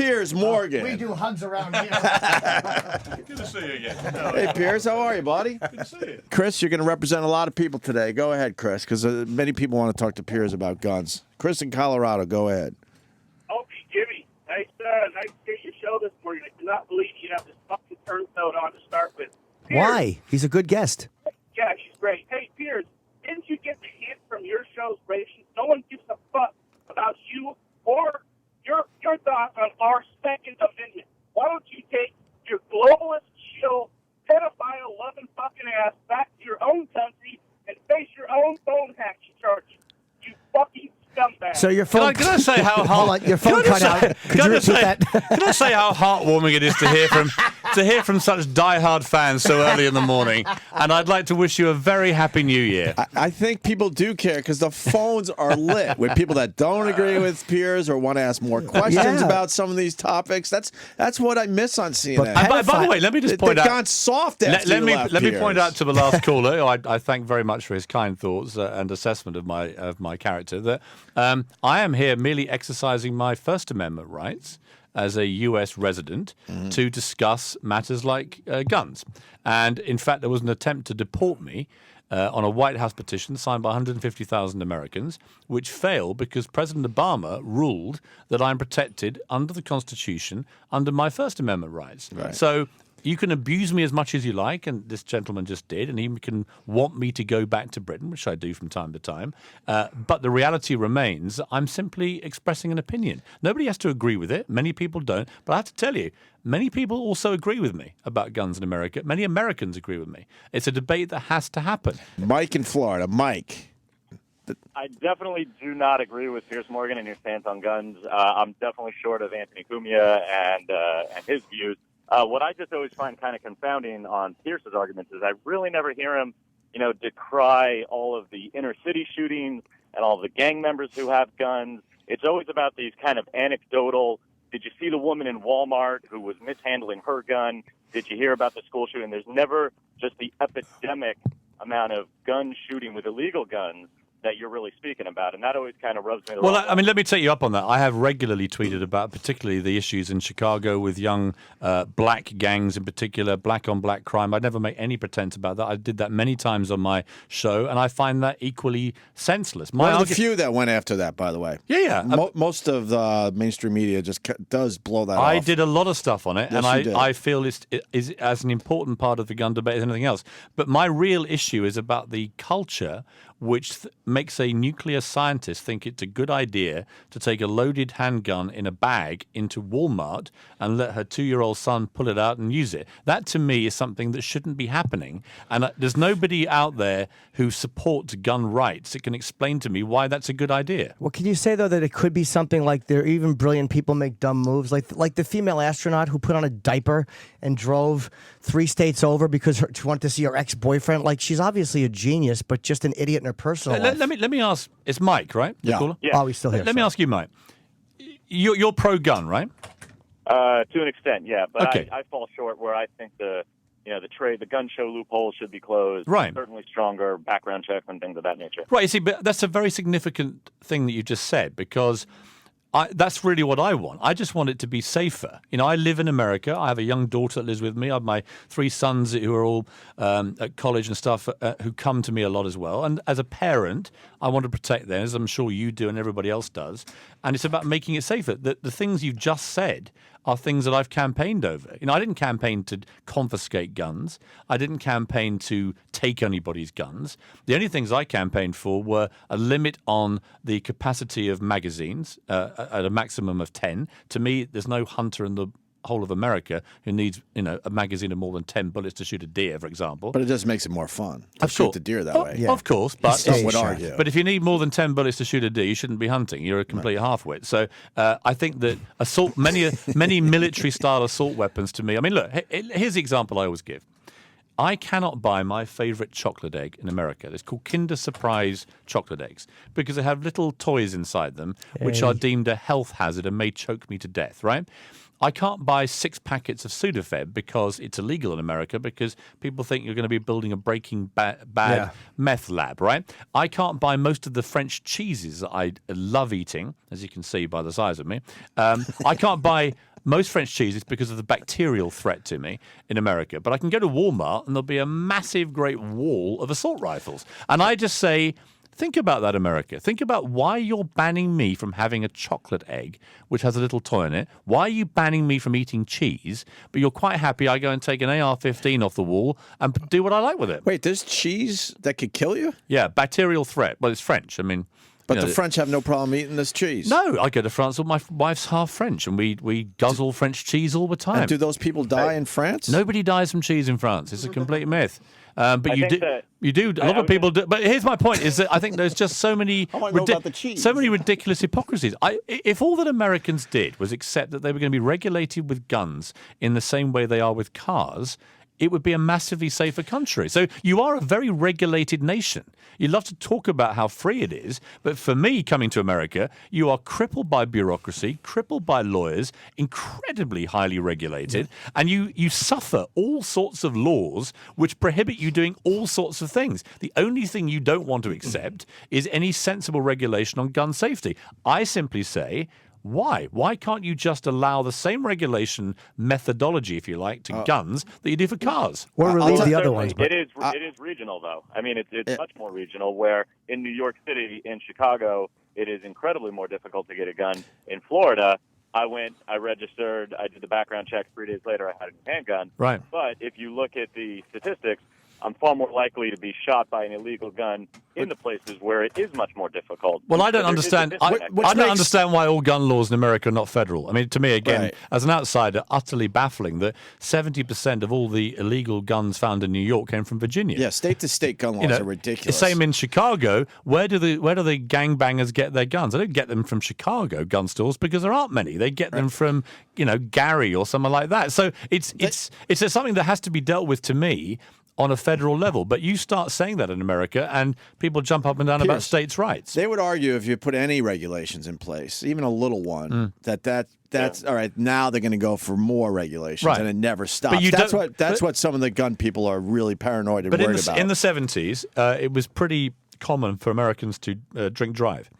Piers Morgan. We do hugs around here. Good to see you again. Hey, Piers, how are you, buddy? Good to see you. Chris, you're going to represent a lot of people today. Go ahead, Chris, because many people want to talk to Piers about guns. Chris in Colorado, go ahead. Opie, Jimmy, nice to hear your show this morning. I cannot believe you have this fucking turncoat on to start with. Piers, Why? He's a good guest. yeah, she's great. Hey, Piers, didn't you get the hint from your show's ratings? No one gives a fuck about you or your thoughts on our second amendment. Why don't you take your globalist, chill, pedophile-loving fucking ass back to your own country and face your own phone hacking charges? You fucking scumbag. So your phone. Can I say how Hold on, your phone cut out. Could you repeat that? Can I say how heartwarming it is to hear from such diehard fans so early in the morning? And I'd like to wish you a very happy New Year. I think people do care because the phones are lit with people that don't agree with Piers or want to ask more questions about some of these topics. That's what I miss on CNN. And by the way, let me just point They've out. gone soft after Let me Piers. point out to the last caller, who I thank very much for his kind thoughts and assessment of my character, that I am here merely exercising my First Amendment rights as a U.S. resident to discuss matters like guns. And in fact, there was an attempt to deport me on a White House petition signed by 150,000 Americans, which failed because President Obama ruled that I'm protected under the Constitution under my First Amendment rights. Right. So you can abuse me as much as you like, and this gentleman just did, and he can want me to go back to Britain, which I do from time to time. But the reality remains, I'm simply expressing an opinion. Nobody has to agree with it. Many people don't. But I have to tell you, many people also agree with me about guns in America. Many Americans agree with me. It's a debate that has to happen. Mike in Florida. Mike. I definitely do not agree with Piers Morgan and your stance on guns. I'm definitely short of Anthony Cumia and his views. What I just always find kind of confounding on Pierce's arguments is I really never hear him, decry all of the inner city shootings and all the gang members who have guns. It's always about these kind of anecdotal, did you see the woman in Walmart who was mishandling her gun? Did you hear about the school shooting? There's never just the epidemic amount of gun shooting with illegal guns that you're really speaking about, and that always kind of rubs me the wrong way. I mean, let me take you up on that. I have regularly tweeted about particularly the issues in Chicago with young black gangs in particular, black-on-black crime. I never make any pretense about that. I did that many times on my show, and I find that equally senseless. One of the few that went after that, by the way. Yeah. Most of the mainstream media just does blow that off. I did a lot of stuff on it, Yes, and you did. I feel it is as an important part of the gun debate as anything else. But my real issue is about the culture which makes a nuclear scientist think it's a good idea to take a loaded handgun in a bag into Walmart and let her 2-year-old son pull it out and use it. That, to me, is something that shouldn't be happening. And there's nobody out there who supports gun rights that can explain to me why that's a good idea. Well, can you say, though, that it could be something like there even brilliant people make dumb moves? Like the female astronaut who put on a diaper and drove 3 states over because she wanted to see her ex-boyfriend. Like, she's obviously a genius, but just an idiot in her personal life. Let me ask. It's Mike, right? Yeah. The caller? Oh, he's still here. Let me ask you, Mike. You're pro-gun, right? To an extent, yeah, but Okay. I fall short where I think the gun show loophole should be closed. Right. Certainly stronger background checks and things of that nature. Right, you see, but that's a very significant thing that you just said, because that's really what I want. I just want it to be safer. I live in America. I have a young daughter that lives with me. I have my 3 sons who are all at college and stuff who come to me a lot as well. And as a parent, I want to protect them, as I'm sure you do and everybody else does. And it's about making it safer. The things you've just said are things that I've campaigned over. I didn't campaign to confiscate guns. I didn't campaign to take anybody's guns. The only things I campaigned for were a limit on the capacity of magazines at a maximum of 10. To me, there's no hunter in the whole of America who needs, a magazine of more than 10 bullets to shoot a deer, for example. But it just makes it more fun to Of shoot course. the deer that way. Of course, but Some would argue. But if you need more than 10 bullets to shoot a deer, you shouldn't be hunting. You're a complete half-wit. So I think that many military-style assault weapons to me. I mean, look, here's the example I always give. I cannot buy my favorite chocolate egg in America. It's called Kinder Surprise chocolate eggs because they have little toys inside them which are deemed a health hazard and may choke me to death, right? I can't buy 6 packets of Sudafed because it's illegal in America because people think you're going to be building a Breaking Bad meth lab, right? I can't buy most of the French cheeses that I love eating, as you can see by the size of me. I can't buy most French cheese is because of the bacterial threat to me in America. But I can go to Walmart and there'll be a massive, great wall of assault rifles. And I just say, think about that, America. Think about why you're banning me from having a chocolate egg, which has a little toy in it. Why are you banning me from eating cheese? But you're quite happy I go and take an AR-15 off the wall and do what I like with it. Wait, there's cheese that could kill you? Yeah, bacterial threat. Well, it's French. I mean... But the French have no problem eating this cheese. No, I go to France with my wife's half French, and we guzzle French cheese all the time. And do those people die in France? Nobody dies from cheese in France. It's a complete myth. But you do. A lot of people do. But here's my point: is that I think there's just so many, so many ridiculous hypocrisies. If all that Americans did was accept that they were going to be regulated with guns in the same way they are with cars, it would be a massively safer country. So you are a very regulated nation. You love to talk about how free it is, but for me, coming to America, you are crippled by bureaucracy, crippled by lawyers, incredibly highly regulated, and you suffer all sorts of laws which prohibit you doing all sorts of things. The only thing you don't want to accept is any sensible regulation on gun safety. I simply say, why? Why can't you just allow the same regulation methodology, if you like, to guns that you do for cars? Or relieve the other ones. It is regional, though. I mean, it's much more regional, where in New York City, in Chicago, it is incredibly more difficult to get a gun. In Florida, I registered, I did the background check. 3 days later, I had a handgun. Right. But if you look at the statistics, I'm far more likely to be shot by an illegal gun in the places where it is much more difficult. Well, I don't understand. I don't understand why all gun laws in America are not federal. I mean, to me, again, as an outsider, utterly baffling that 70% of all the illegal guns found in New York came from Virginia. Yeah, state-to-state gun laws are ridiculous. Same in Chicago. Where do the gangbangers get their guns? They don't get them from Chicago gun stores because there aren't many. They get them from Gary or somewhere like that. So it's something that has to be dealt with, to me, on a federal level. But you start saying that in America and people jump up and down about states' rights. They would argue if you put any regulations in place, even a little one, that's all right. Now they're going to go for more regulations, and it never stops. That's what some of the gun people are really paranoid and worried about. In the 70s, it was pretty common for Americans to drink drive.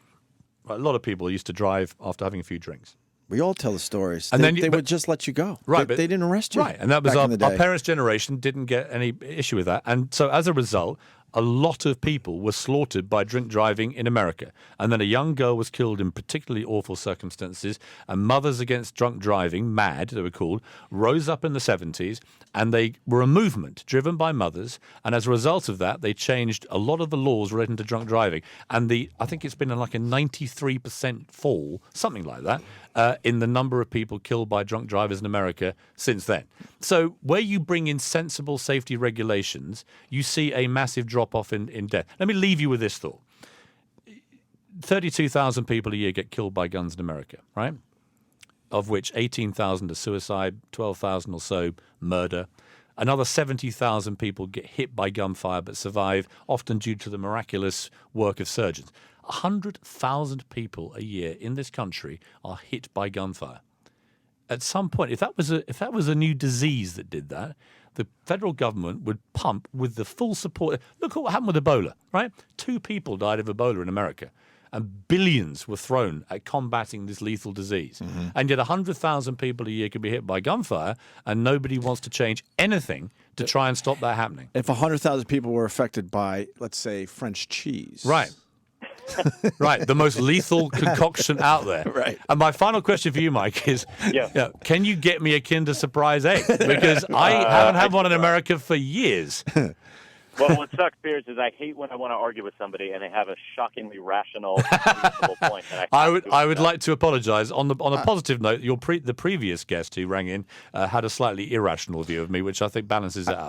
A lot of people used to drive after having a few drinks. We all tell the stories. And they would just let you go. Right. They didn't arrest you. Right. And that was our parents' generation didn't get any issue with that. And so as a result, a lot of people were slaughtered by drink driving in America. And then a young girl was killed in particularly awful circumstances. And Mothers Against Drunk Driving, MAD, they were called, rose up in the 70s. And they were a movement driven by mothers. And as a result of that, they changed a lot of the laws relating to drunk driving. And I think it's been like a 93% fall, something like that, in the number of people killed by drunk drivers in America since then. So where you bring in sensible safety regulations, you see a massive drop-off in death. Let me leave you with this thought. 32,000 people a year get killed by guns in America, right? Of which 18,000 are suicide, 12,000 or so murder. Another 70,000 people get hit by gunfire but survive, often due to the miraculous work of surgeons. 100,000 people a year in this country are hit by gunfire. At some point, if that was a new disease that did that, the federal government would pump with the full support. Look at what happened with Ebola, right? 2 people died of Ebola in America, and billions were thrown at combating this lethal disease. Mm-hmm. And yet 100,000 people a year could be hit by gunfire, and nobody wants to change anything to try and stop that happening. If 100,000 people were affected by, let's say, French cheese. Right. Right, the most lethal concoction out there. Right. And my final question for you, Mike, is can you get me a Kinder Surprise egg? Because I haven't had one in America for years. Well, what sucks, Piers, is I hate when I want to argue with somebody and they have a shockingly rational, reasonable point. And I would like to apologise. On a positive note, the previous guest who rang in had a slightly irrational view of me, which I think balances it out.